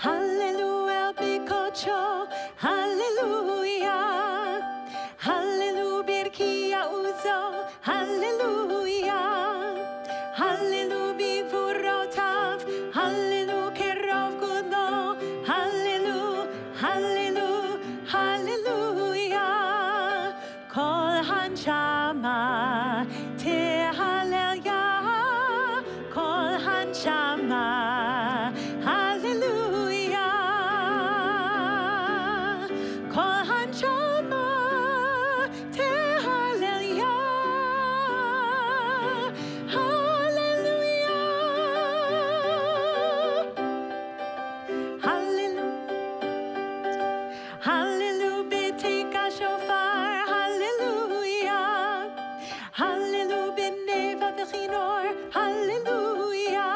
Hallelujah, bikocho, hallelujah. Hallelujah, birkia uzo, hallelujah. Hallelujah, bivurotav, hallelujah, kerov gudo, hallelujah, hallelujah, hallelujah. Kol hanshama, tehallelujah. Kol hanshama, hallelujah. Kol hanshama, tehallelujah. Hallelujah. Hallelujah. Hallelujah. B'tika shofar. Hallelujah. Hallelujah. B'neva v'chinor. Hallelujah.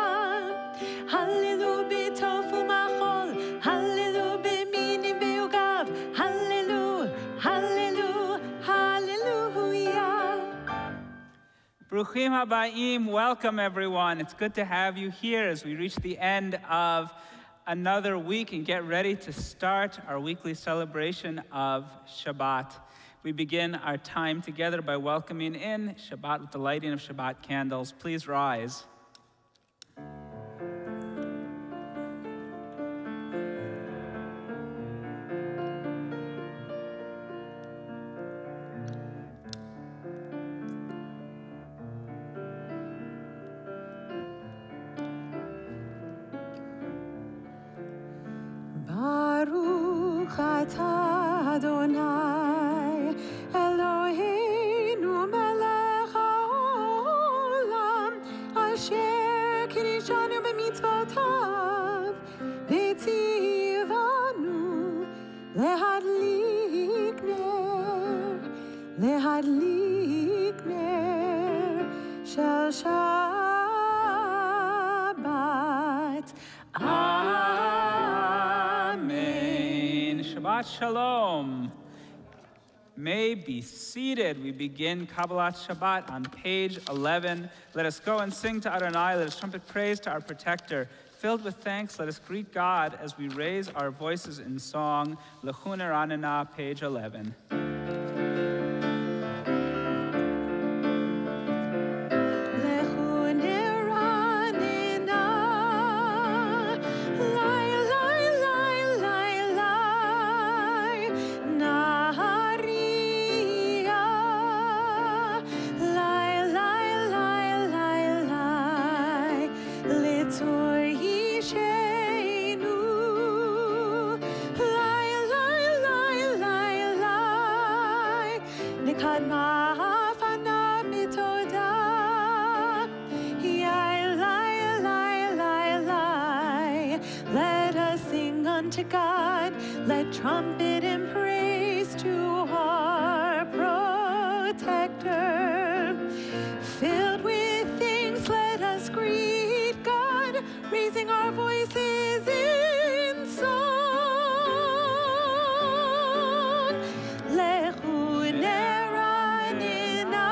Hallelujah. B'tofu machol. Hallelujah. B'minim ve'ugav. Hallelujah. Hallelujah. Hallelujah. Bruchim habayim, welcome everyone. It's good to have you here as we reach the end of another week and get ready to start our weekly celebration of Shabbat. We begin our time together by welcoming in Shabbat with the lighting of Shabbat candles. Please rise. Baruch atah Adonai Eloheinu melech haolam asher kirishanu b'mitzvotav v'tzivanu lehadlik ner shel Shabbat. Amen. Shabbat Shalom. May be seated. We begin Kabbalat Shabbat on page 11. Let us go and sing to Adonai. Let us trumpet praise to our protector. Filled with thanks, let us greet God as we raise our voices in song. Lechun Eranena, page 11. Let us sing unto God, let trumpet and praise to our protector. Filled with thanks, let us greet God, raising our voices in song. Lechun Eranena,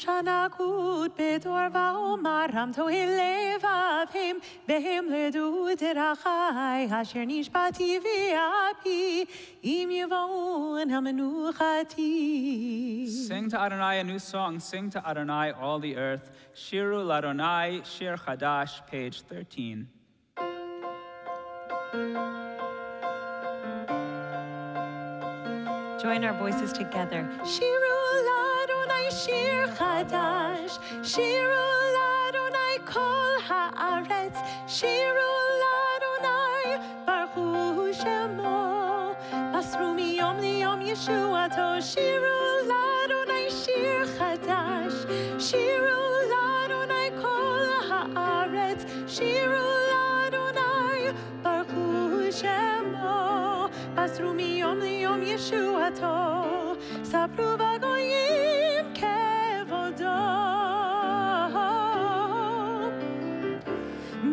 שנקות בדור ואומרם תוהה לבבהם והם לדעו דרכי אשר נשבעתי ואפי אם יבואון המנוחתי. Sing to Adonai a new song. Sing to Adonai all the earth. Shiru l'Adonai, Shir Chadash, page 13. Join our voices together. Shiru l'Adonai Shir Chadash. Shiru l'Adonai kol haaretz. Shiru l'Adonai baruch hu shemo. Basru miyom liyom Yeshuato. Shiru l'Adonai Shir Chadash. Shiru l'Adonai kol haaretz. Shiru l'Adonai baruch hu shemo. Basru miyom liyom Yeshuato, sabru v'goyim kevodo.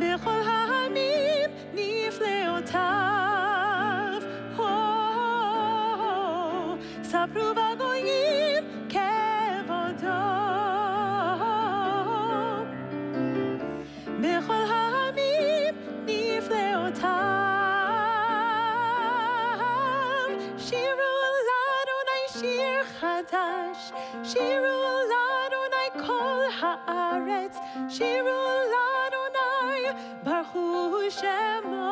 B'chol ha'amim nifleotav. Sabru v'goyim kevodo. B'chol ha'amim nifleotav. Shir Chadash, Shiru l'Adonai kol haaretz, Shiru l'Adonai baruch hu shemo,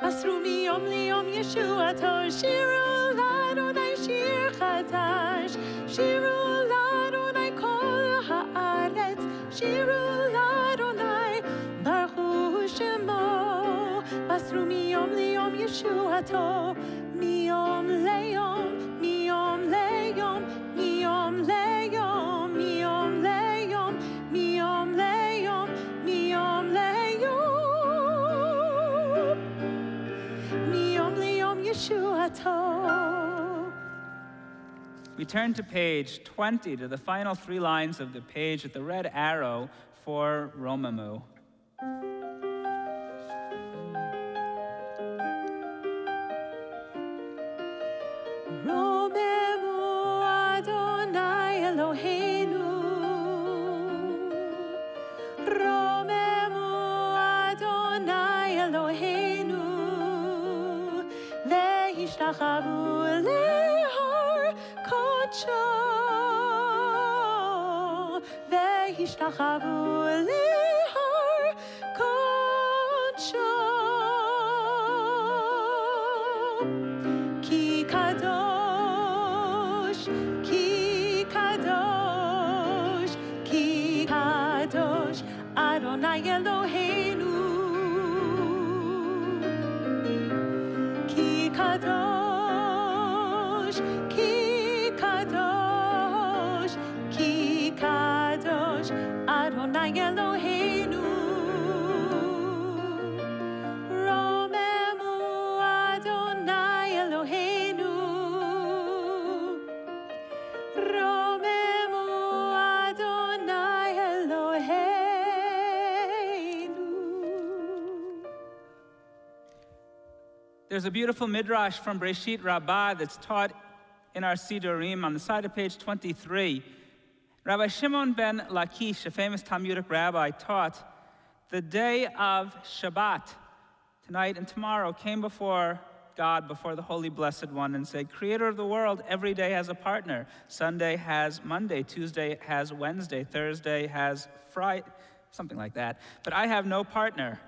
Basru miyom liyom Yeshuato. Shiru l'Adonai Shir Chadash, Shiru l'Adonai kol haaretz, Shiru l'Adonai baruch hu shemo, Basru miyom liyom Yeshuato, miyom leyom. Miyom leyom, miyom leyom, miyom leyom, miyom leyom, miyom leyom, miyom leyom Yeshuato. We turn to page 20, to the final 3 lines of the page at the red arrow for Romamu. Chavu lehar kodsho, ve'ishtachavu lehar kodsho, ki kadosh, ki kadosh, ki kadosh, Adonai Eloheinu, ki kadosh. Adonai Eloheinu, Romemu Adonai Eloheinu, Romemu Adonai Eloheinu. There's a beautiful midrash from Breshit Rabbah that's taught in our Sidurim on the side of page 23. Rabbi Shimon ben Lakish, a famous Talmudic rabbi, taught the day of Shabbat, tonight and tomorrow, came before God, before the Holy Blessed One, and said, Creator of the world, every day has a partner. Sunday has Monday, Tuesday has Wednesday, Thursday has Friday, something like that. But I have no partner.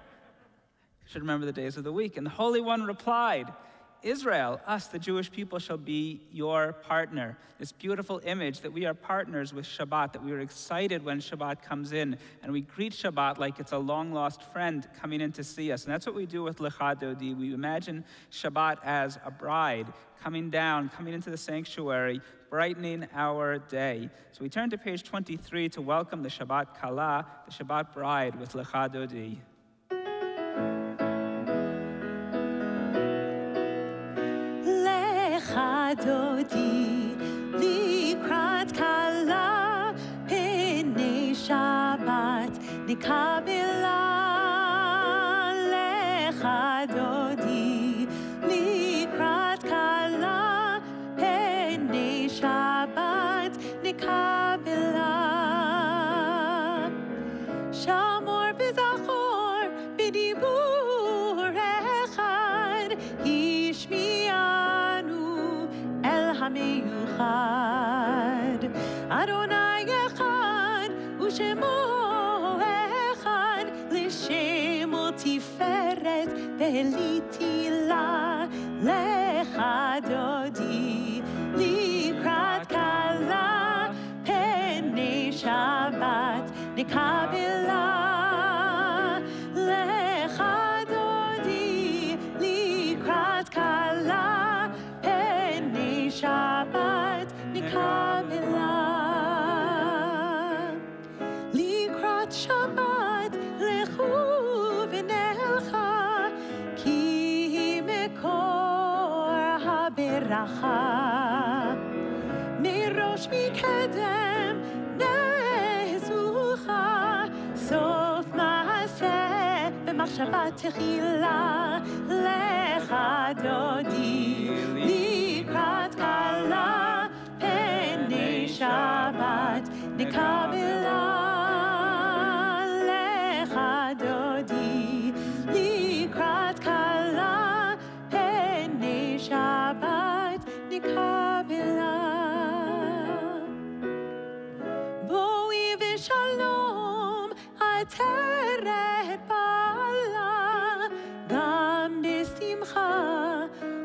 You should remember the days of the week. And the Holy One replied, Israel, us, the Jewish people, shall be your partner. This beautiful image that we are partners with Shabbat, that we are excited when Shabbat comes in, and we greet Shabbat like it's a long-lost friend coming in to see us. And that's what we do with Lecha Dodi. We imagine Shabbat as a bride coming down, coming into the sanctuary, brightening our day. So we turn to page 23 to welcome the Shabbat Kala, the Shabbat bride, with Lecha Dodi. Dodi likrat kala penei Shabbat nikabela lecha Dodi likrat kala penei Shabbat nikabela וזכור בדיבור אחד, השמיענו אל המיוחד. אדוני אחד ושמו אחד, לשם ותפארת ולתהילה לך דודי. לקראת כלה פני שבת נקבלה לך דודי. לקראת כלה פני שבת נקבלה. לקראת שבת לכו ונלכה, כי מקור הברכה מראש מקדם נזוכה. סוף מעשה במחשבה תחילה לך דודי. לקראת כלה פני שבת נקבלה לך דודי. לקראת כלה פני שבת נקבלה. בואי ושלום עטרת בעלה, גם בשמחה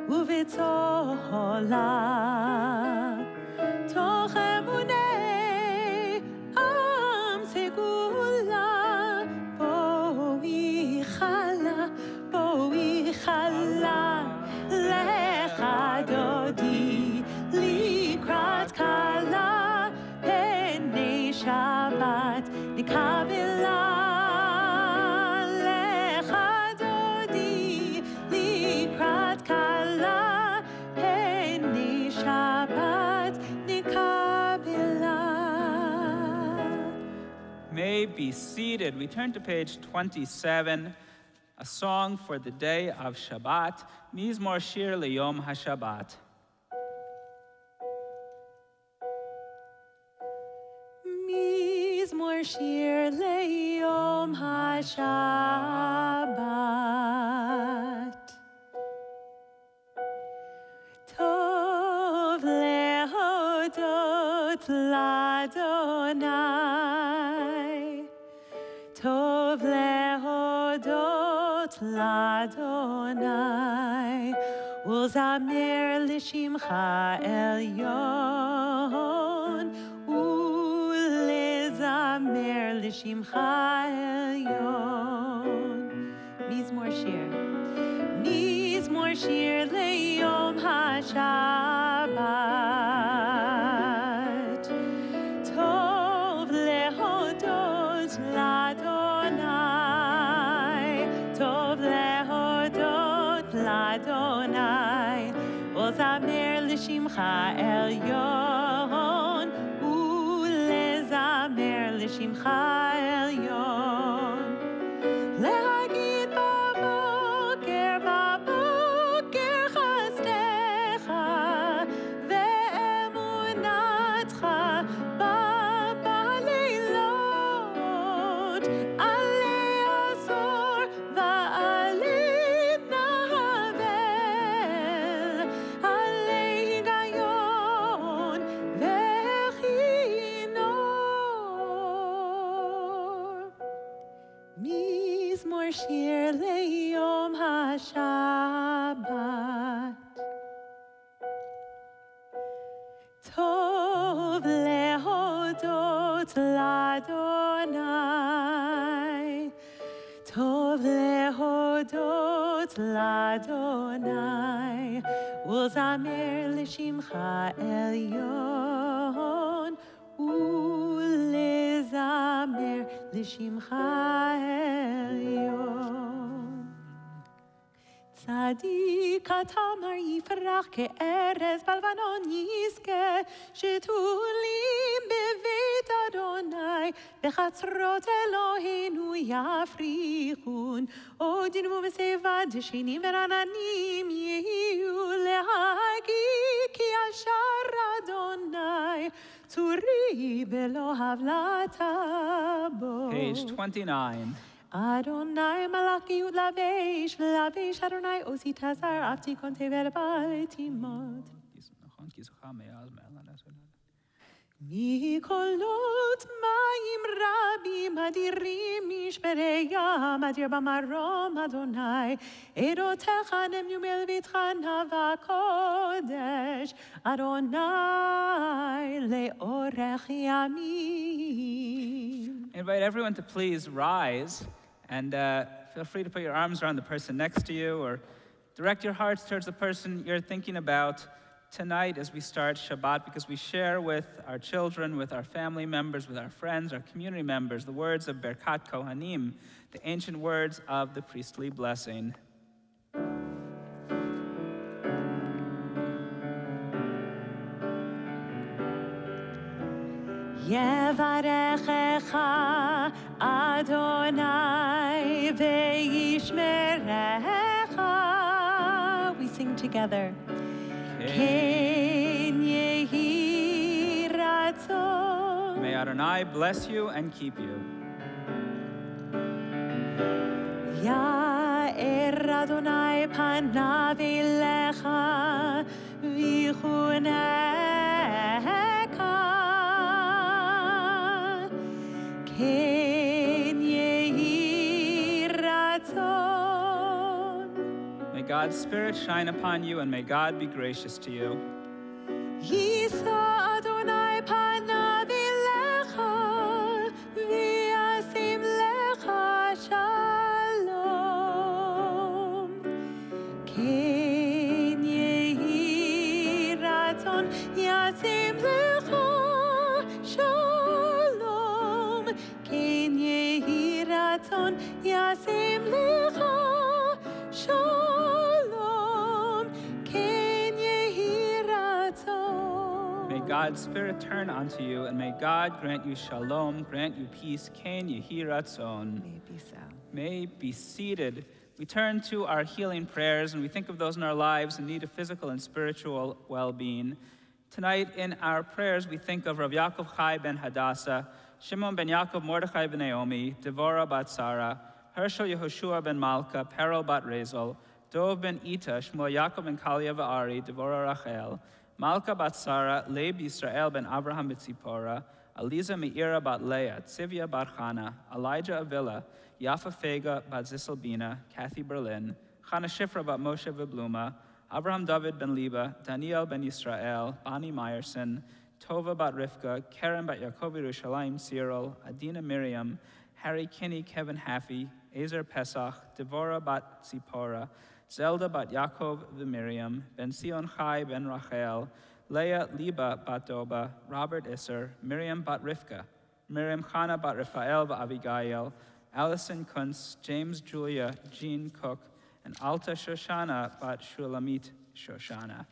ובצהלה. תוך אמוני עם סגולה, בואי חלה, בואי חלה לך דודי. לקראת כלה פני שבת נקבלה לך דודי. לקראת כלה פני שבת נקבלה. May be seated. We turn to page 27, a song for the day of Shabbat, Mizmor Shir Leyom HaShabbat. מזמור שיר ליום השבת. טוב להודות לאדוני, טוב להודות לאדוני, ולזמר לשמך עליון, ולזמר לשמך עליון. מזמור שיר. מזמור שיר ליום השבת. טוב להודות לאדוני, טוב להודות לאדוני, ולזמר לשמך עליון, ולזמר לשמך עליון. להגיד בבוקר, בבוקר חסדך ואמונתך בלילות, עלי עשור ועלי נבל, עלי היגיון וכינור. מזמור שיר ליום השבת. טוב להודות לאדוני, טוב להודות לאדוני, ולזמר לשמך עליון, ולזמר לשמך עליון. צדיק התמר יפרח כארז בלבנון יזכה, שתולים בבית אדוני, בחצרות אלוהינו יפריחון. עוד ינבו בשיבה דשנים ורעננים יהיו, להגיד כי ישר אדוני, צורי בלא הבלתה בו. Page 29. Adonai malaki ulavesh, lavesh Adonai osi tazar, afti konte verbal timot. Mikolot ma'im rabim adirim mishpereyam adir bamarom Adonai erotecha nemnu melvitcha nava kodesh Adonai leorech yamim. I invite everyone to please rise and feel free to put your arms around the person next to you or direct your hearts towards the person you're thinking about tonight as we start Shabbat, because we share with our children, with our family members, with our friends, our community members, the words of Berkat Kohanim, the ancient words of the priestly blessing. Yevarechecha Adonai ve'yishmerecha. We sing together. Ken yehi ratzon. May Adonai bless you and keep you. Ya'er Adonai panav elecha v'chuneka. Ken yehi ratzon. May God's Spirit shine upon you, and may God be gracious to you. Yisa Adonai panav elecha v'yasim lecha shalom. Ken yehi ratzon yasim lecha shalom. Ken yehi ratzon yasim lecha shalom. Ken yehi ratzon. May God's Spirit turn unto you, and may God grant you shalom, grant you peace. Ken yehi ratzon. May it be so. May be seated. We turn to our healing prayers, and we think of those in our lives in need of physical and spiritual well-being. Tonight in our prayers, we think of Rav Yaakov Chai ben Hadassah, Shimon ben Yaakov Mordechai ben Naomi, Devorah bat Sarah, Hershel Yehoshua ben Malka, Perel bat Rezel, Dov ben Ita, Shmuel Yaakov ben Kalia va'ari, Devorah Rachel, Malka bat Sarah, Leib Yisrael ben Abraham b'Tzipora, Aliza Meira bat Leah, Tzivia bat Chana, Elijah Avila, Yafa Fega bat Ziselbina, Kathy Berlin, Chana Shifra bat Moshe v'Bluma, Abraham David ben Liba, Daniel ben Yisrael, Bani Meyerson, Tova bat Rivka, Karen bat Yaakov Yerushalayim Cyril, Adina Miriam, Harry Kinney, Kevin Haffey, Ezer Pesach, Devorah bat Tzipora, Zelda bat Yaakov v'Miriam, Ben Sion Chai ben Rachel, Leah Liba bat Doba, Robert Isser, Miriam bat Rivka, Miriam Chana bat Raphael v'Abigail, Allison Kuntz, James Julia, Jean Cook, and Alta Shoshana bat Shulamit Shoshana.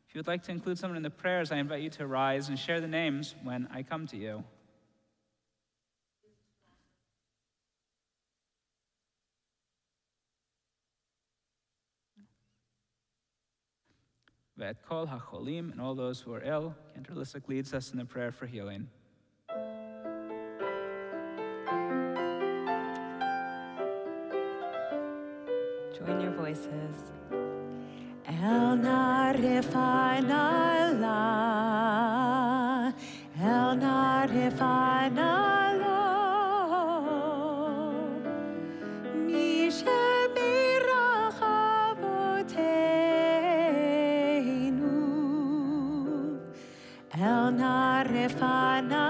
If you would like to include someone in the prayers, I invite you to rise and share the names when I come to you. Ve'et kol hacholim, and all those who are ill. Cantor Lissick leads us in the prayer for healing. Join your voices. El narifana la, el narifana lo, Mishe birach avoteinu. El narifana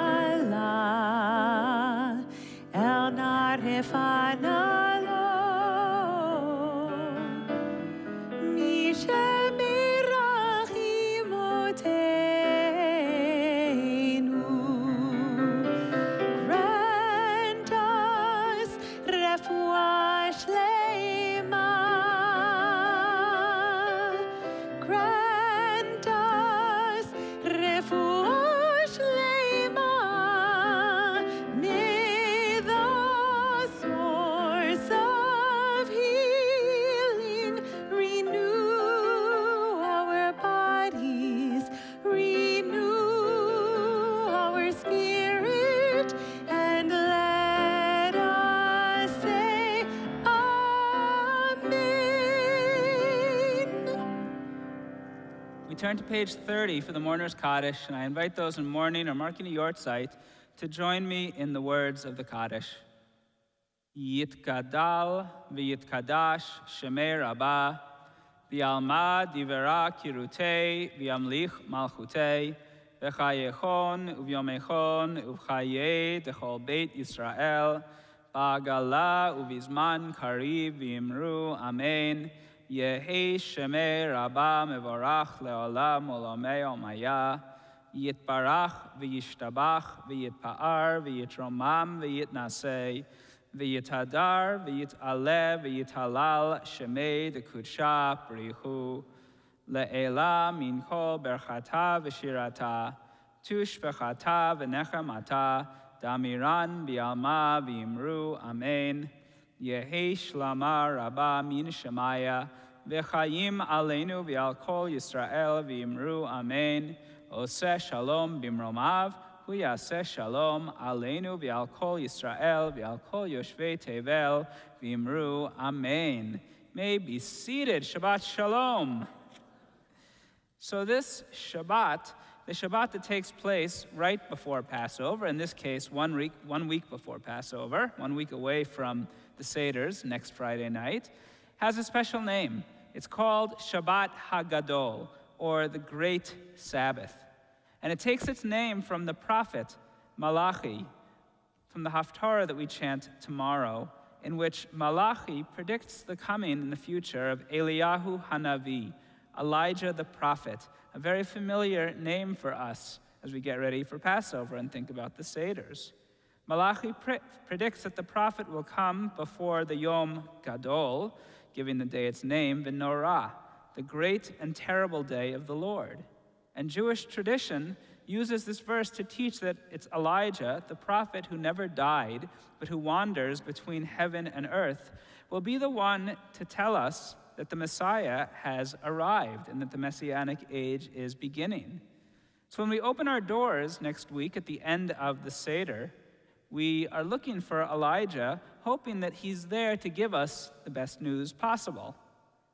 la, el narifana lo. Grant us refuah shlema. Grant us refuah shlema. May the source of healing renew our bodies, renew our spirit, and let us say turn to page 30 for the Mourner's Kaddish, and I invite those in mourning or marking a yortzeit to join me in the words of the Kaddish. Yitkadal v'yitkadash shemei Rabbah, v'yalma divera kirutei v'yamlich malchutei, v'chayechon uvyomechon uvchaye dechol beit Yisrael, ba'agala uvizman kariv v'imru amen. Yehi shemei Rabbah mevorach leolam olamei omaya, yitbarach v'yishtabach v'yitpa'ar v'yitromam v'yitnasei, v'yitadar v'yit'aleh v'yithalal shemei dekudsha brihu, le'ela min kol berchata v'shirata, tushbechata v'nechamata, damiran bi'alma v'imru amen. Yehi shlama Rabbah min shemaya, v'chayim aleinu v'al kol Yisrael v'imru amen. Oseh shalom bimromav, hu yaseh shalom aleinu v'al kol Yisrael v'al kol yoshvei tevel v'imru amen. May be seated. Shabbat shalom. So this Shabbat, the Shabbat that takes place right before Passover, in this case 1 week before Passover, 1 week away from the Seder's next Friday night, has a special name. It's called Shabbat HaGadol, or the Great Sabbath. And it takes its name from the prophet Malachi, from the Haftarah that we chant tomorrow, in which Malachi predicts the coming in the future of Eliyahu Hanavi, Elijah the prophet, a very familiar name for us as we get ready for Passover and think about the Seder's. Malachi predicts that the prophet will come before the Yom Gadol, giving the day its name, V'norah, the great and terrible day of the Lord. And Jewish tradition uses this verse to teach that it's Elijah, the prophet who never died, but who wanders between heaven and earth, will be the one to tell us that the Messiah has arrived and that the Messianic age is beginning. So when we open our doors next week at the end of the Seder, we are looking for Elijah, hoping that he's there to give us the best news possible.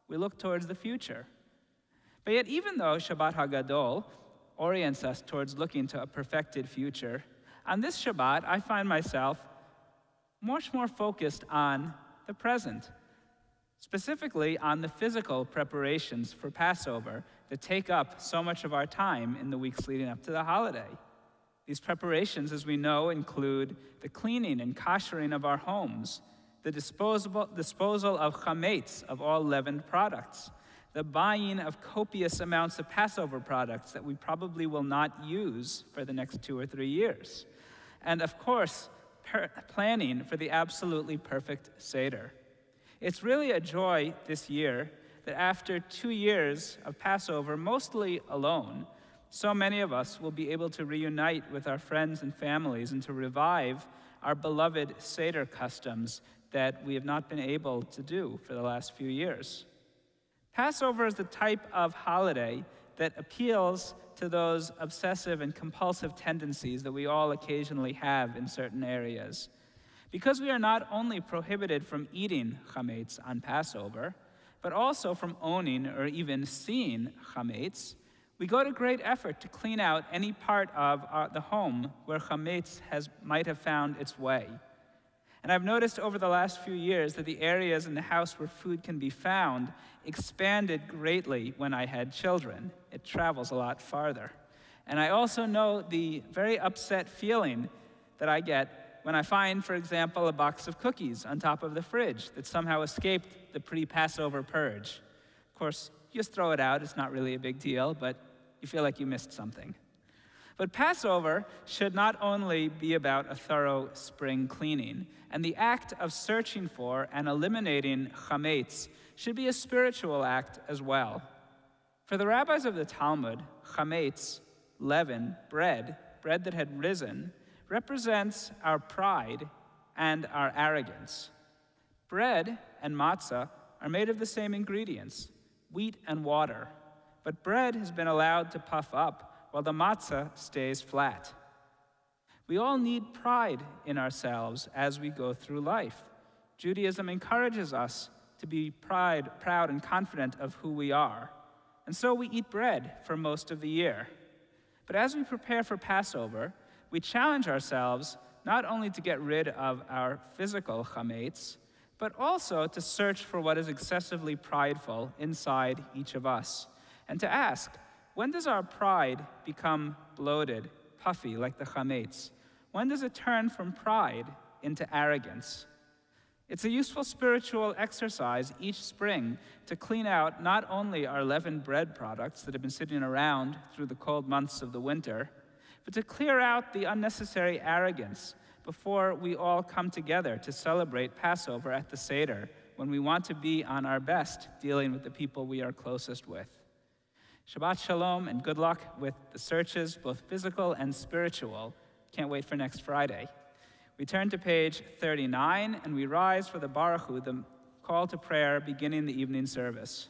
We look towards the future. But yet, even though Shabbat HaGadol orients us towards looking to a perfected future, on this Shabbat, I find myself much more focused on the present, specifically on the physical preparations for Passover that take up so much of our time in the weeks leading up to the holiday. These preparations, as we know, include the cleaning and koshering of our homes, the disposal of chametz, of all leavened products, the buying of copious amounts of Passover products that we probably will not use for the next 2 or 3 years, and of course, planning for the absolutely perfect Seder. It's really a joy this year that after 2 years of Passover, mostly alone, so many of us will be able to reunite with our friends and families and to revive our beloved Seder customs that we have not been able to do for the last few years. Passover is the type of holiday that appeals to those obsessive and compulsive tendencies that we all occasionally have in certain areas. Because we are not only prohibited from eating chametz on Passover, but also from owning or even seeing chametz, we go to great effort to clean out any part of the home where chametz might have found its way. And I've noticed over the last few years that the areas in the house where food can be found expanded greatly when I had children. It travels a lot farther. And I also know the very upset feeling that I get when I find, for example, a box of cookies on top of the fridge that somehow escaped the pre-Passover purge. Of course, you just throw it out, it's not really a big deal, but you feel like you missed something. But Passover should not only be about a thorough spring cleaning, and the act of searching for and eliminating chametz should be a spiritual act as well. For the rabbis of the Talmud, chametz, leaven, bread that had risen, represents our pride and our arrogance. Bread and matzah are made of the same ingredients, wheat and water, but bread has been allowed to puff up while the matzah stays flat. We all need pride in ourselves as we go through life. Judaism encourages us to be proud and confident of who we are. and so we eat bread for most of the year. But as we prepare for Passover, we challenge ourselves not only to get rid of our physical chametz, but also to search for what is excessively prideful inside each of us, and to ask, when does our pride become bloated, puffy like the chametz? When does it turn from pride into arrogance? It's a useful spiritual exercise each spring to clean out not only our leavened bread products that have been sitting around through the cold months of the winter, but to clear out the unnecessary arrogance before we all come together to celebrate Passover at the Seder, when we want to be on our best dealing with the people we are closest with. Shabbat Shalom and good luck with the searches, both physical and spiritual. Can't wait for next Friday. We turn to page 39 and we rise for the Baruch Hu, the call to prayer beginning the evening service.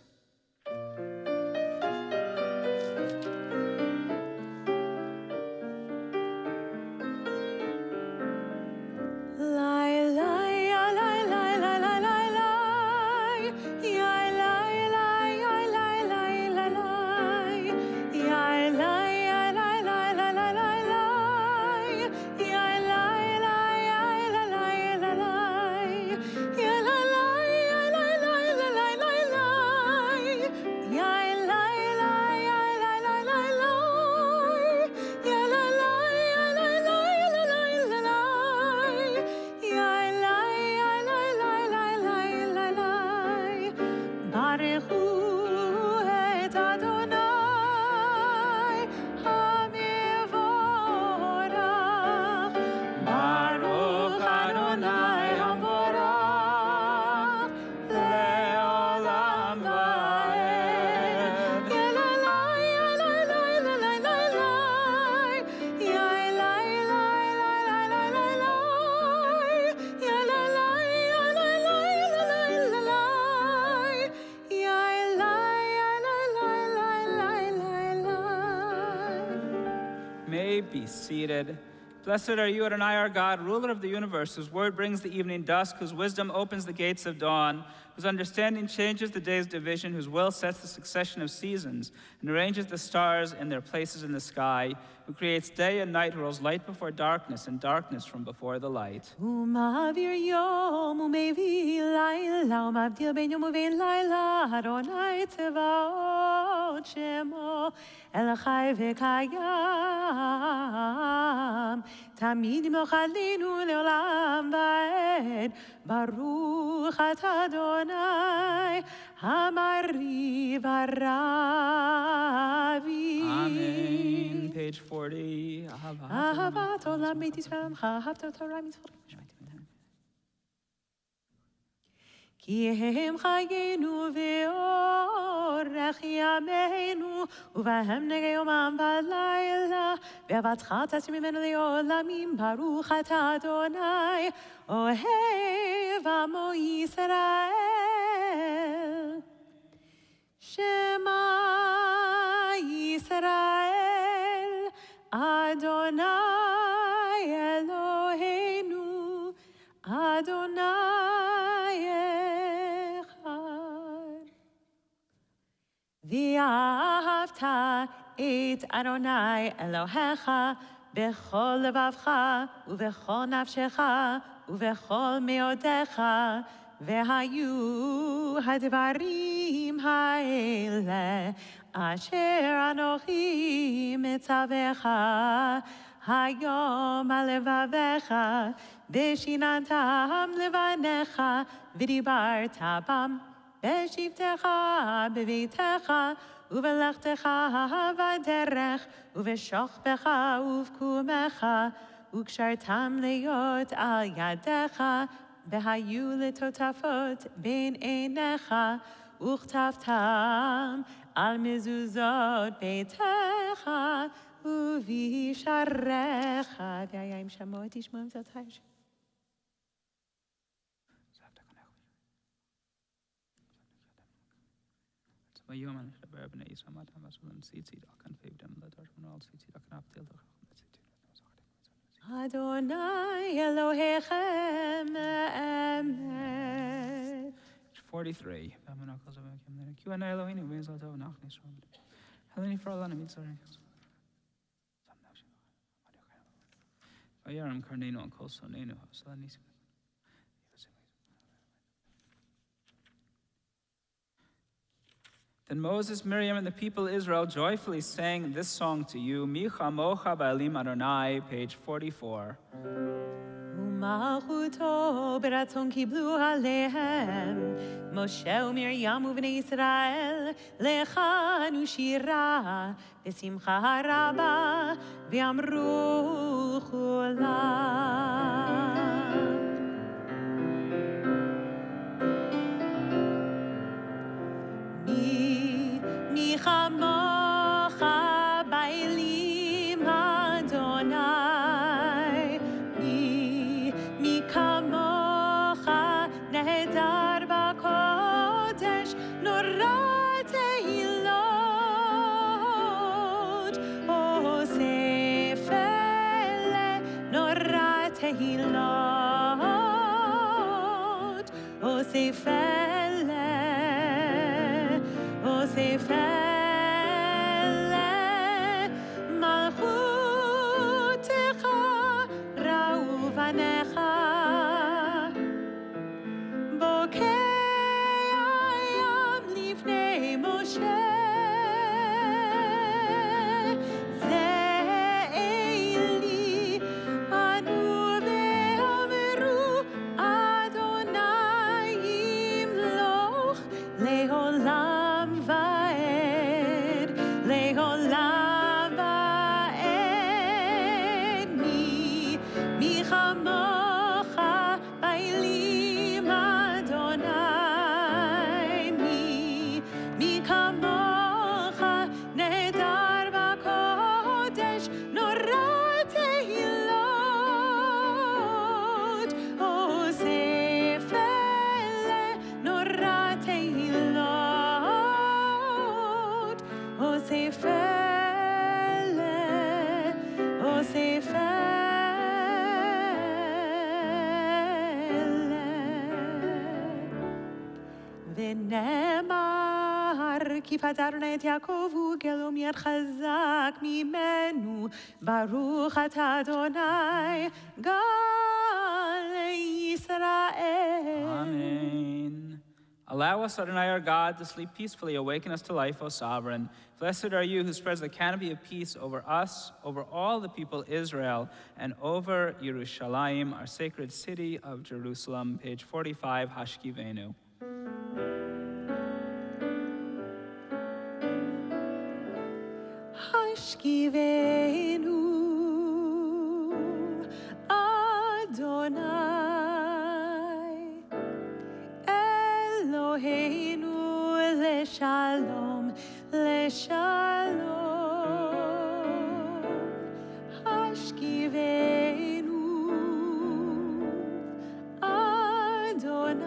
Be seated. Blessed are you, Adonai, our God, ruler of the universe, whose word brings the evening dusk, whose wisdom opens the gates of dawn, whose understanding changes the day's division, whose will sets the succession of seasons and arranges the stars in their places in the sky, who creates day and night, who rolls light before darkness and darkness from before the light. ומעביר יום ומביא לילה ומבדיל בין יום ובין לילה אדוני צבאות שמו אל חי וקיים תמיד מוחלנו לעולם ועד ברוך אתה אדוני המריב הרבי. Amen. Page 40. אהבת עולם בית ישראל עמך, אהבת תורה מצוות. כי הם חיינו ואורך ימינו, ובהם נגע יומם ולילה, ואהבתך תעשי ממנו לעולמים, ברוך אתה אדוני, אוהב עמו ישראל. שמע ישראל, אדוני אלוהינו, אדוני ואהבת את אדוני אלוהיך בכל לבבך ובכל נפשך ובכל מאודיך, והיו הדברים האלה אשר אנוכי מצווך היום על לבביך, ושיננתם לבניך ודיברת בם בשבתך בביתך ובלכתך בדרך ובשוכבך ובקומך, וקשרתם להיות על ידיך, והיו לטוטפות בין עיניך, וכתבתם על מזוזות ביתך ובשעריך. והיה אם שמוע תשמעו זאת השם. אדוני אלוהיכם אמת. 43. Then Moses, Miriam, and the people of Israel joyfully sang this song to you, Mi chamocha ba'elim Adonai, page 44. ומלכותו ברצון קיבלו עליהם משה ומרים ובני ישראל לחנו שירה בשמחה רבה ואמרו כולם מי כמוך באלים אדוני מי כמוך נהדר בקודש נורא תהילות אוסף אלה נורא תהילות אוסף אלה אוסף אלה מלכותך ראובנך בוקע ים לפני משה זה אלי ענו ואמרו אדוני ימלוך לעולם ועד לעולם ועד מי כמוך באלים אדוני מי כמוך נהדר בקודש נורא תהילות אוסף אלה נורא תהילות אוסף אלה אוסף ונאמר כי פטרנו את יעקב וגאלו מיד חזק ממנו ברוך אתה אדוני גל ישראל. Amen. Allow us, Adonai our God, to sleep peacefully. Awaken us to life, O Sovereign. Blessed are you who spreads the canopy of peace over us, over all the people Israel, and over Yerushalayim, our sacred city of Jerusalem. Page 45, Hashkivenu. השכיבנו אדוני אלוהינו לשלום לשלום השכיבנו אדוני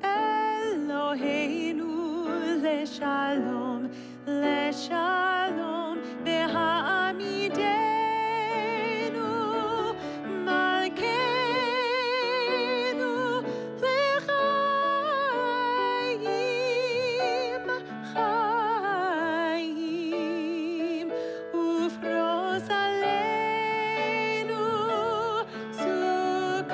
אלוהינו לשלום לשלום בהעמידנו מלכנו לחיים חיים ופרוס עלינו סוכת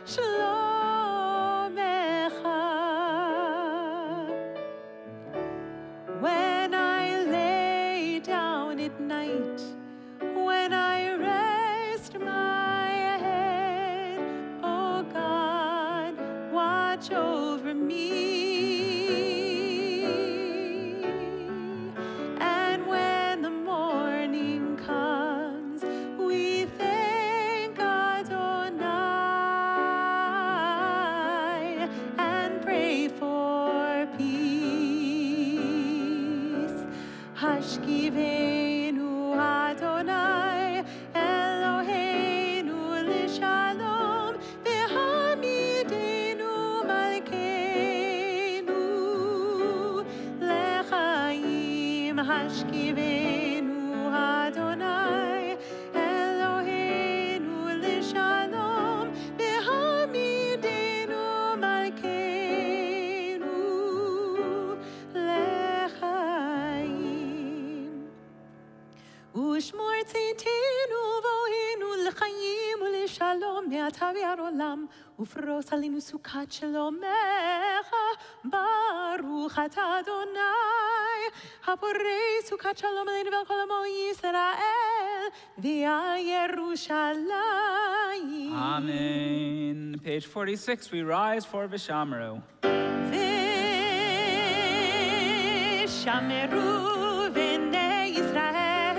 שלומך When I lay down at night, when I rest my head, oh God, watch over me. And when the morning comes, we thank Adonai and pray for peace. Hashkivenu Adonai Eloheinu l'shalom v'hamidenu malkeinu ושמור צאתנו ובואנו לחיים ולשלום מעתה ועד עולם, ופרוס עלינו סוכת שלומך. ברוך אתה אדוני, הפורש סוכת שלום עלינו ועל כל עמו ישראל ועל ירושלים. Amen. Page 46, we rise for Vishamru. ושמרו בני ישראל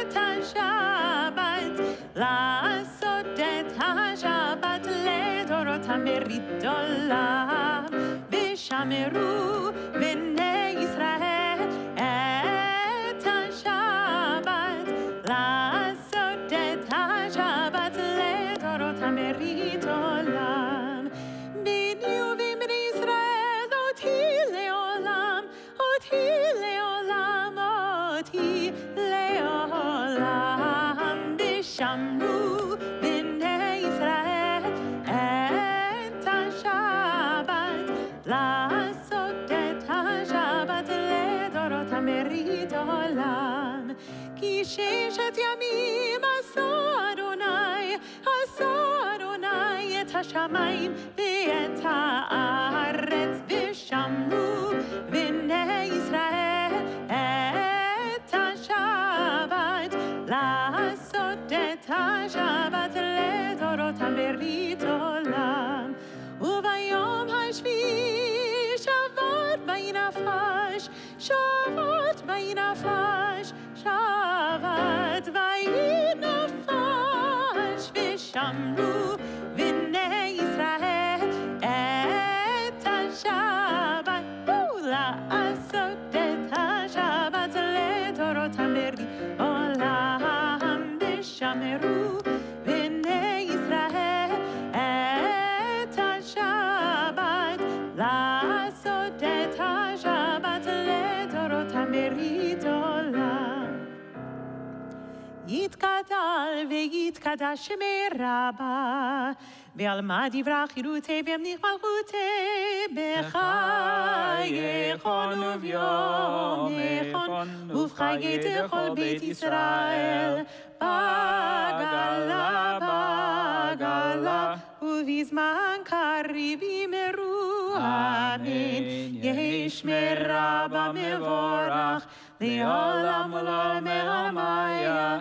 את השבת, לעשות את השבת לדורותם ברית עולם. ושמרו בני ישראל את השבת, לעשות את השבת לדורותם ברית עולם. ביני ובין ישראל אותי לעולם, אותי לעולם, אותי לעולם. ושמרו בני ישראל את השבת, לעשות את השבת לדורותם ברית עולם. כי ששת ימים עשה אדוני את השמיים ואת הארץ. ושמרו בני ישראל את השבת, לעשות את השבת לדורותם ברית עולם. וביום השביעי שבת וינפש, שבת וינפש, שבת וינפש. ושמרו בני ישראל את השבת, לעשות את השבת לדורותם ברית עולם. ושמרו בני ישראל את השבת, לעשות את השבת לדורותם ברית עולם. יתגדל ויתקדש מרבה, ועלמא דברה חירותי וימליך מלכותי בחייכון וביומכון ובחיי כל בית ישראל, בגלה בגלה ובזמן קריב יאמרו אמן. יהי שמי רבה מבורך לעולם ולעולמי עלמיה.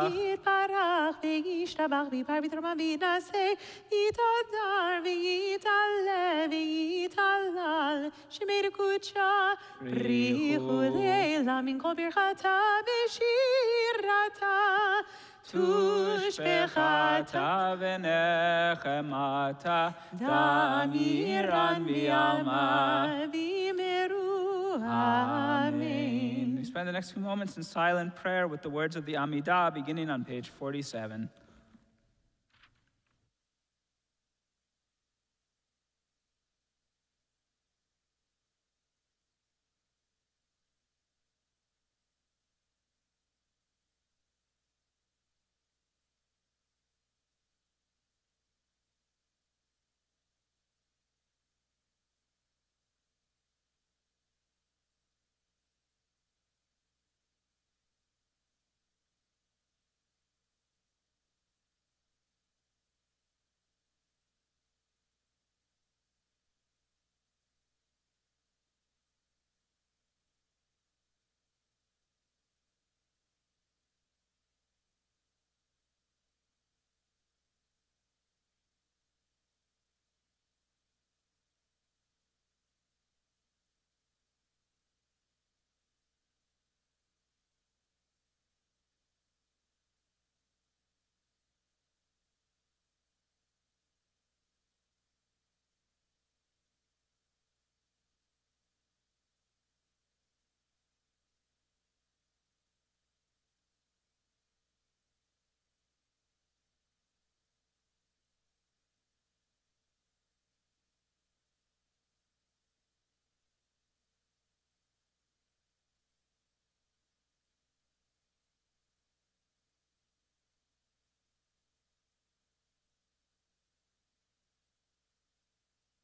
יתברך וישתבח ויפאר ויתרומם ויתנשא, יתהדר ויתעלה ויתהלל, שמי לקודשה בריחו לילה מן כל ברכתה ושירתה. תושבחתה ונחמתה, דמירן ביעלמה ויאמרו אמן. We spend the next few moments in silent prayer with the words of the Amidah, beginning on page 47.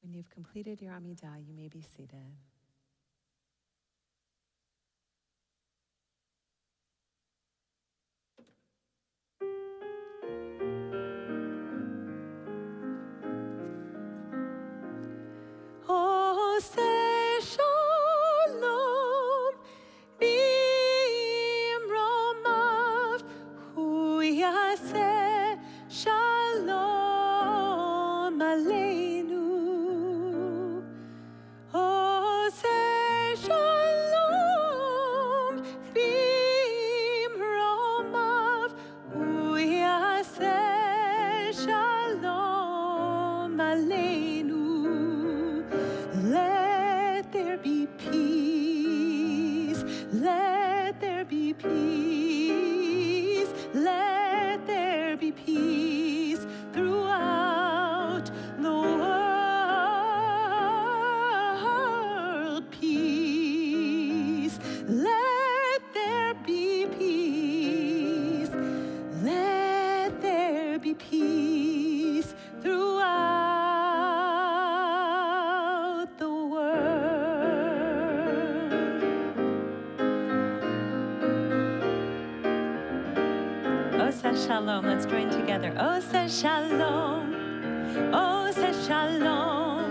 When you've completed your Amidah, you may be seated. there be peace. Let there be peace throughout the world. Peace. Let there be peace. Let there be peace throughout the world. Osa Shalom. Let's join together. Osa Shalom. Osa Shalom.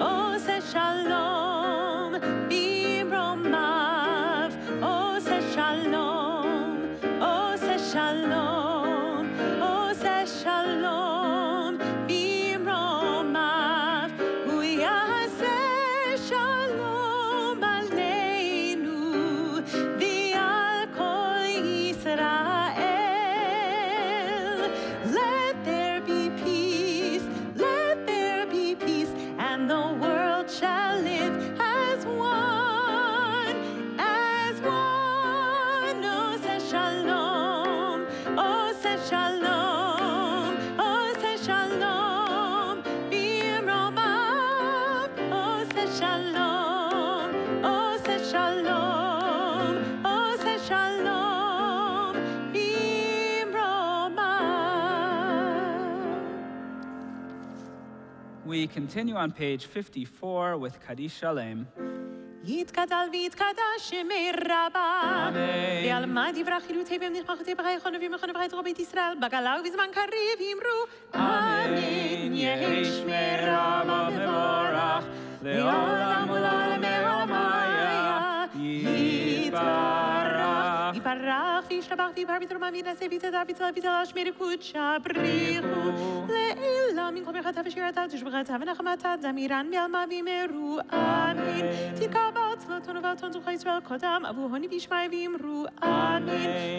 Osa Shalom. Bimromav. Osa Shalom. Osa Shalom. Osa Shalom. Bimromav. Hu yaseh shalom aleinu v'al kol Yisrael. Let there be peace. Let there be peace, and the world shall live as one, as one. Osa Shalom. Osa Shalom. Osa Shalom. Bimromav. Osa Shalom. Osa Shalom. Osa Shalom. Bimromav. We continue on page 54 with Kaddish Shalem. יתגדל ויתקדש שמי רבה. אמן. ועלמא דברי חילותי במנחה בחייכון ובמכון ובחית רוב בית ישראל בגלה ובזמן קריב אמרו אמן. יהי שמי רבה מבורך לעולם ולעולמי עולמיה יתברך. יתברך וישתבח ויבהר בתרומה וינשא ויצדק ויצלח ויצלח שמי קודשה בריחו לעילם מכל ברכתה ושירתה תשבחתה ונחמתה זמירן בעלמא ואמרו אמן. תתקבל צלתנו ועלתון זוכה ישראל קודם אבוהוני וישמעי ואמרו אמן.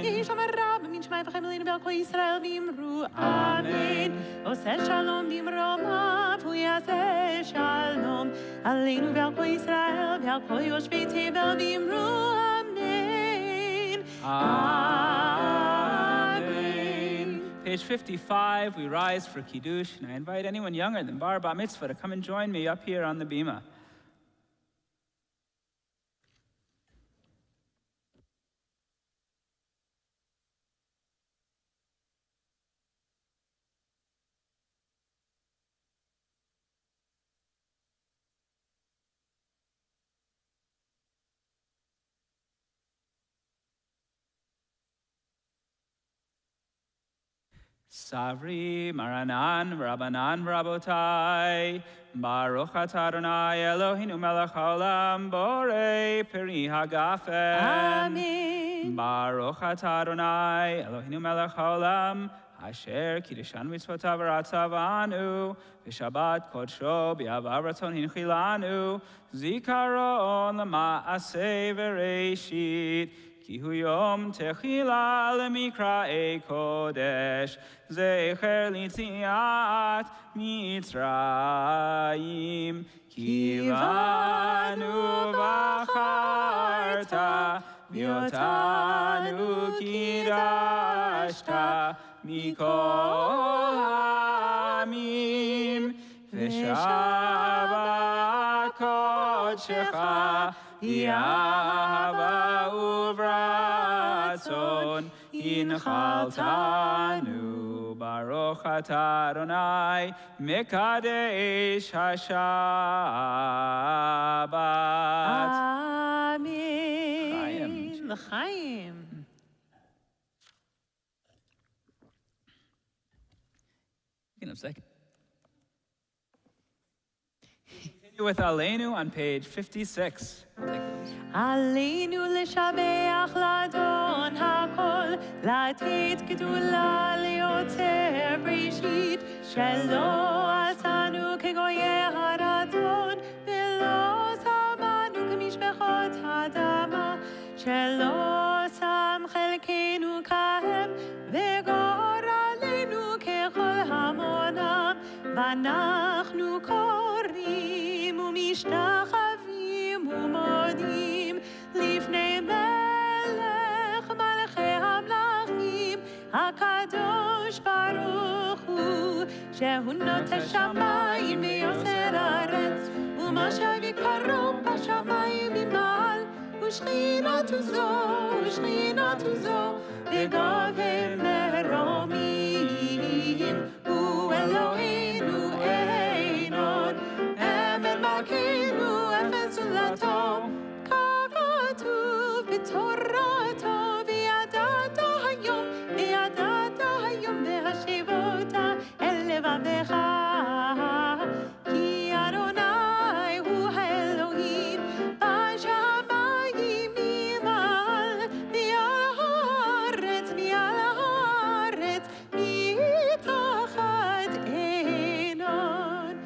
יהי שם הרב מן שמעי וחיים אלינו ועל כל ישראל ואמרו אמן. עושה שלום במרומיו הוא יעשה שלום עלינו ועל כל ישראל ועל כל יושבי תבל ואמרו אמן. Amen. Page 55, we rise for Kiddush, and I invite anyone younger than Bar Bat Mitzvah to come and join me up here on the bima. Savri, Maranan, Rabbanan, Rabotai, Baruch atah Adonai Eloheinu melech haolam, Borei peri hagafen. Amen. Baruch atah Adonai Eloheinu melech haolam, Asher kiddushan mitzvotav v'ratzavanu, v'shabbat kodsho b'yavav ratzon hinchilanu, zikaron l'ma'aseh v'reishit, כי הוא יום תחילה למקראי קודש, זכר ליציאת מצרים. כי בנו בחרת, ואותנו קידשת מכל העמים, ושבת קודשך היא אהבה וברצון, הנחלתנו. ברוך אתה אדוני מקדש השבת. אמן. לחיים. In a second. Continue with Aleinu on page 56. עלינו לשבח לאדון הכל, לתת גדולה ליוצר בראשית, שלא עשנו כגויי הרצון, ולא שמנו כמשפחות האדמה, שלא שם חלקנו כהם, וגורלנו ככל המונם, ואנחנו קוראים ומשתחווים ומודים לפני מלך הקדוש ברוך הוא, שהוא נוטה שמיים ויוצר ארץ, ומשב יקרו בשמיים ממעל, ושכינתו זו, בגובה מרומים, הוא אלוהינו אין עוד, אמת מלכנו אפס זולתו, ככתוב בתורתו, וידעת היום והשיבות אל לבבך, כי אדוני הוא האלוהים בשמיים ממעל, ועל הארץ מתחת אין עוד.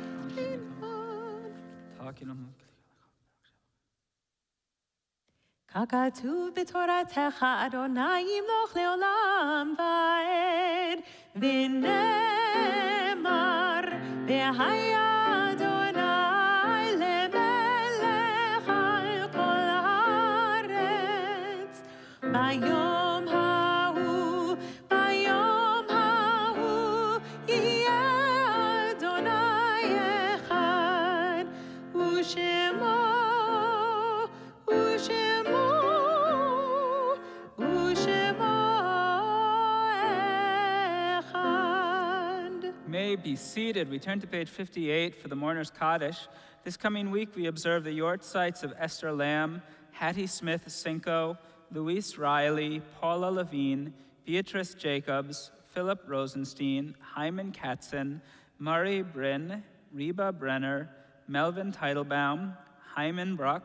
ככתוב בתורתך, אדוני ימלוך לעולם ועד, ונאמר, והיה אדוני למלך על כל הארץ. ביום ההוא יהיה אדוני אחד, ושמו May be seated. We turn to page 58 for the Mourner's Kaddish. This coming week, we observe the Yortzites of Esther Lamb, Hattie Smith Cinco, Louise Riley, Paula Levine, Beatrice Jacobs, Philip Rosenstein, Hyman Katzen, Murray Bryn, Reba Brenner, Melvin Teitelbaum, Hyman Bruck,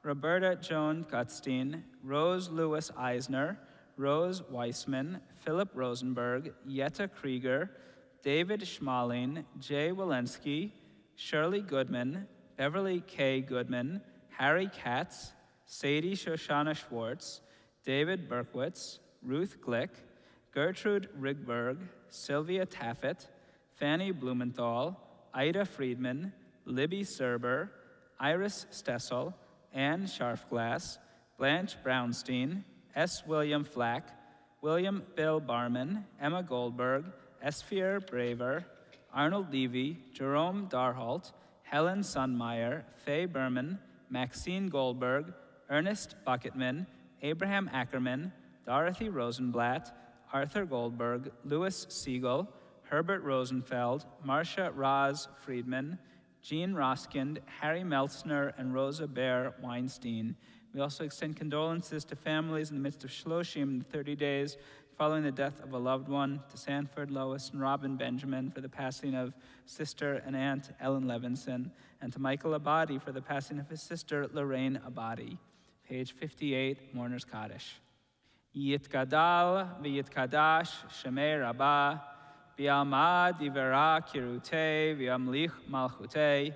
Roberta Joan Gutstein, Rose Lewis Eisner, Rose Weissman, Philip Rosenberg, Jetta Krieger, David Schmaling, Jay Walensky, Shirley Goodman, Beverly K. Goodman, Harry Katz, Sadie Shoshana Schwartz, David Berkowitz, Ruth Glick, Gertrude Rigberg, Sylvia Taffet, Fanny Blumenthal, Ida Friedman, Libby Serber, Iris Stessel, Anne Scharfglass, Blanche Brownstein, S. William Flack, William Bill Barman, Emma Goldberg, Esphir Braver, Arnold Levy, Jerome Darholt, Helen Sunmeyer, Faye Berman, Maxine Goldberg, Ernest Bucketman, Abraham Ackerman, Dorothy Rosenblatt, Arthur Goldberg, Louis Siegel, Herbert Rosenfeld, Marcia Roz Friedman, Jean Roskind, Harry Meltzner, and Rosa Bear Weinstein. We also extend condolences to families in the midst of Shloshim in the 30 days following the death of a loved one, to Sanford, Lois, and Robin Benjamin for the passing of sister and aunt Ellen Levinson, and to Michael Abadi for the passing of his sister Lorraine Abadi. Page 58, Mourner's Kaddish. Yitgadal v'yitkadash shemei rabbah, v'yalma divera kirutei v'yamlich malchutei,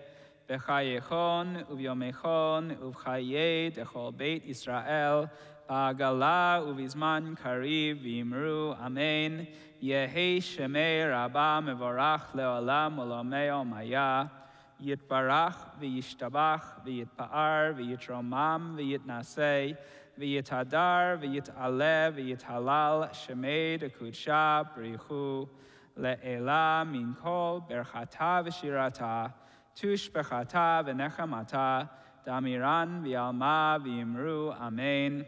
v'chayechon uvyomechon uvchaye dechol beit Yisrael, ba'agala uvizman kariv v'imru amen, yehi shemei rabbah mevorach leolam olameo maya, yitbarach v'yishtabach v'yitpa'ar v'yitromam v'yitnasei, v'yitadar v'yit'aleh v'yithalal shemei dekudsha brichu le'ela min kol berchata v'shirata tush bechata v'nechamata damiran v'yalma v'imru amen,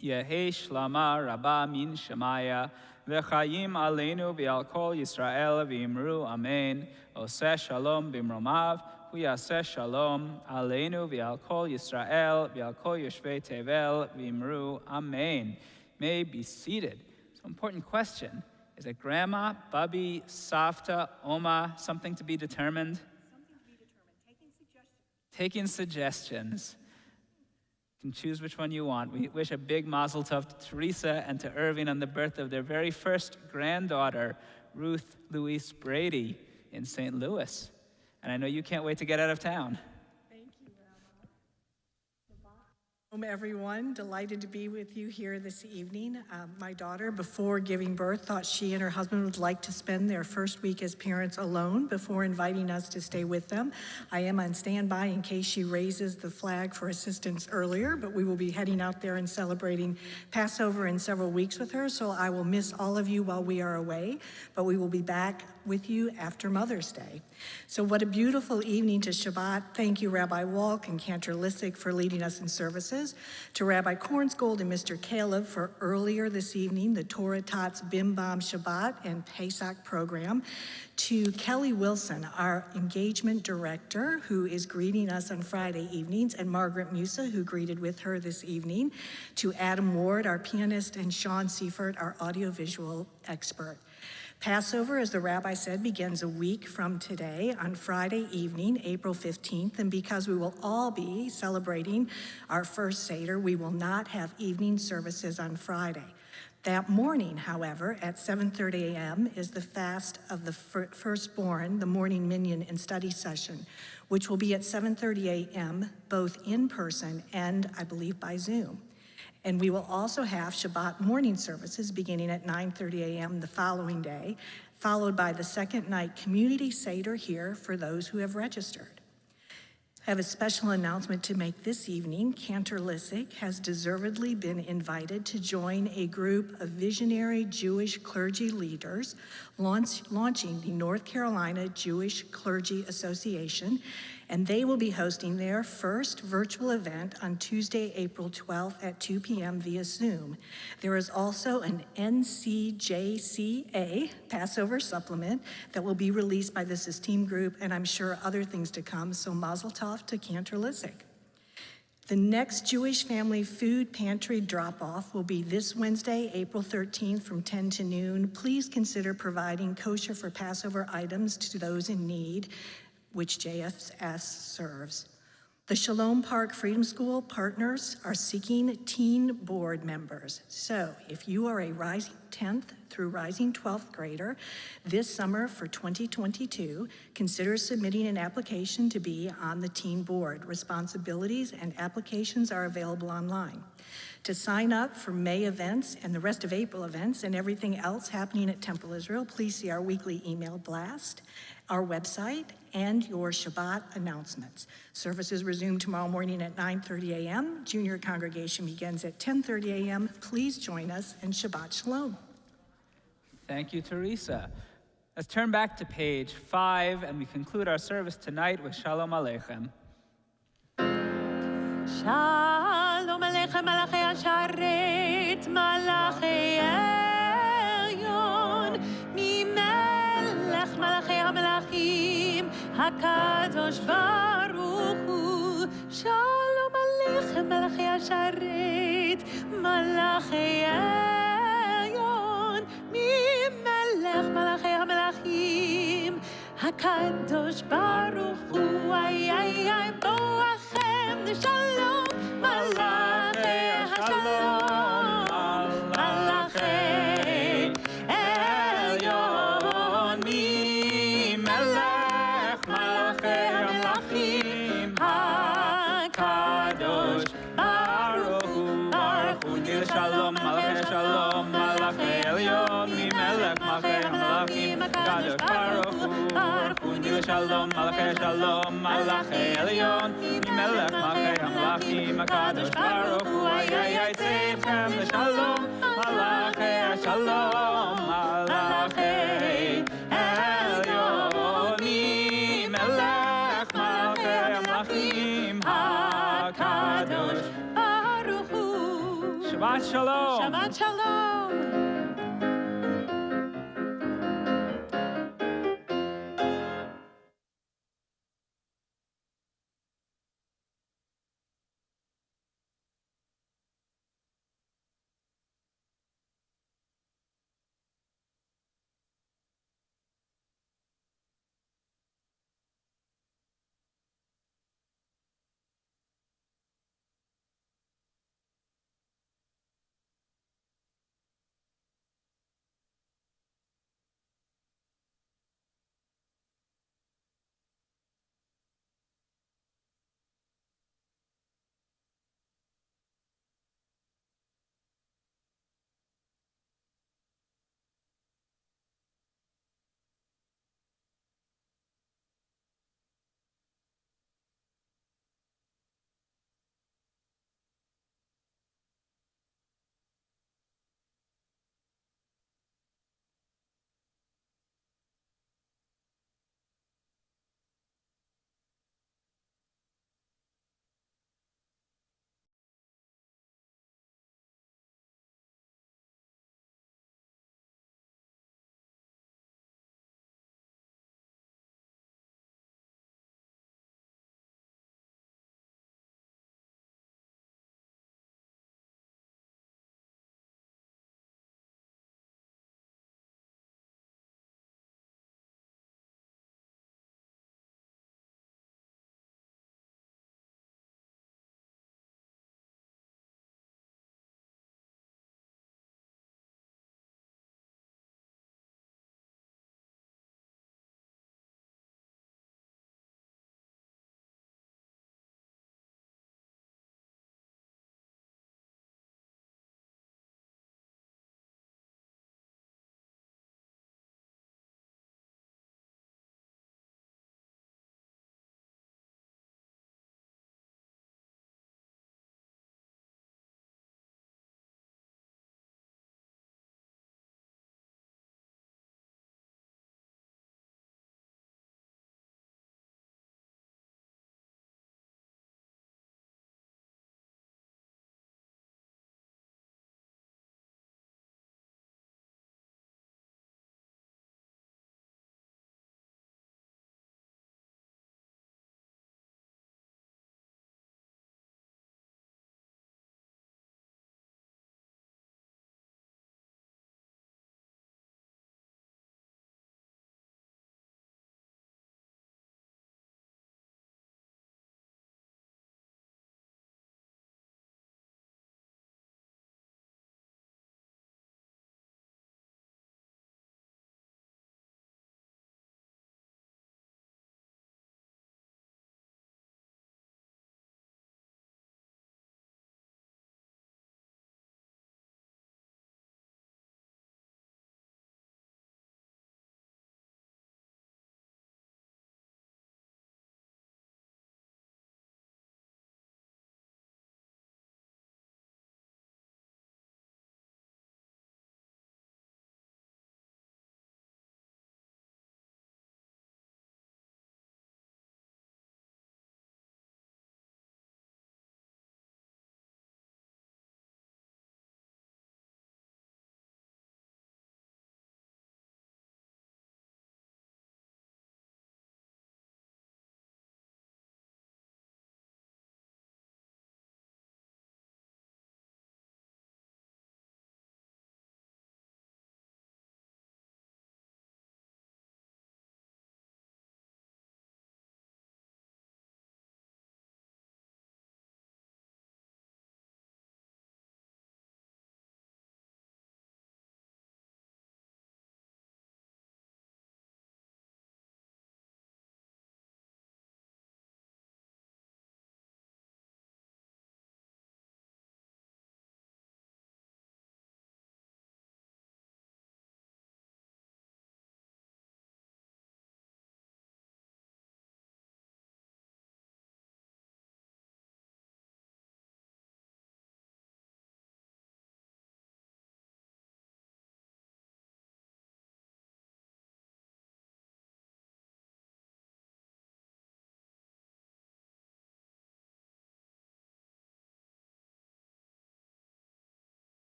yehi shlama rabba min shemaya v'chayim aleinu v'al kol Yisrael v'imru amen, oseh shalom b'mromav hu yaseh shalom aleinu v'al kol Yisrael v'al kol yoshvei tevel v'imru amen. May be seated. So, important question. Is it grandma, bubby, savta, oma, something to be determined? Something to be determined. Taking suggestions. You can choose which one you want. We wish a big mazel tov to Teresa and to Irving on the birth of their very first granddaughter, Ruth Louise Brady, in St. Louis. And I know you can't wait to get out of town. Thank you, Rabbi. Everyone, delighted to be with you here this evening. My daughter, before giving birth, thought she and her husband would like to spend their first week as parents alone before inviting us to stay with them. I am on standby in case she raises the flag for assistance earlier, but we will be heading out there and celebrating Passover in several weeks with her, so I will miss all of you while we are away, but we will be back with you after Mother's Day. So what a beautiful evening to Shabbat. Thank you, Rabbi Walk and Cantor Lissick, for leading us in services. To Rabbi Kornsgold and Mr. Caleb for earlier this evening, the Torah Tots Bim Bam Shabbat and Pesach program. To Kelly Wilson, our engagement director, who is greeting us on Friday evenings, and Margaret Musa, who greeted with her this evening. To Adam Ward, our pianist, and Sean Seifert, our audiovisual expert. Passover, as the rabbi said, begins a week from today on Friday evening, April 15th, and because we will all be celebrating our first Seder, we will not have evening services on Friday. That morning, however, at 7:30 a.m. is the fast of the firstborn, the morning minyan and study session, which will be at 7:30 a.m., both in person and, I believe, by Zoom. And we will also have Shabbat morning services beginning at 9:30 a.m. the following day, followed by the second night community Seder here for those who have registered. I have a special announcement to make this evening. Cantor Lissick has deservedly been invited to join a group of visionary Jewish clergy leaders launching the North Carolina Jewish Clergy Association, and they will be hosting their first virtual event on Tuesday, April 12th at 2 p.m. via Zoom. There is also an NCJCA Passover supplement that will be released by this esteemed group, and I'm sure other things to come, so mazel tov to Cantor Lissick. The next Jewish family food pantry drop-off will be this Wednesday, April 13th from 10 to noon. Please consider providing kosher for Passover items to those in need, which JFS serves. The Shalom Park Freedom School partners are seeking teen board members. So if you are a rising 10th through rising 12th grader this summer for 2022, consider submitting an application to be on the teen board. Responsibilities and applications are available online. To sign up for May events and the rest of April events and everything else happening at Temple Israel, please see our weekly email blast, our website, and your Shabbat announcements. Services resume tomorrow morning at 9:30 a.m. Junior congregation begins at 10:30 a.m. Please join us, and Shabbat Shalom. Thank you, Teresa. Let's turn back to page 5, and we conclude our service tonight with Shalom Aleichem. Shalom Aleichem, Malachi Asharet, Malachi Elyon, Mimelech Malachi HaMelachim, HaKadosh Baruch Hu. Shalom Aleichem, Malachi Asharet, Malachi Elyon, Mimelech Malachi HaMelachim, HaKadosh Baruch Hu. Ay, ay, ay, Boachem, Shalom, Malachi Shalom, Malachi Elyon, Mimelech Malachi HaMelachim, HaKadosh Baruch Hu. Shalom, Malachi Shalom, Malachi Elyon, Mimelech Malachi HaMelachim, HaKadosh Baruch Hu. Shalom, Malachi Shalom, Malachi Elyon, Mimelech Malachi HaMelachim, HaKadosh Baruch Hu. Ay, ay, ay, Tzedchem Shalom, Malachi Shalom, Malachi Elyon, Mimelech Malachi HaMelachim, HaKadosh Baruch Hu. Shabbat Shalom. Shabbat Shalom.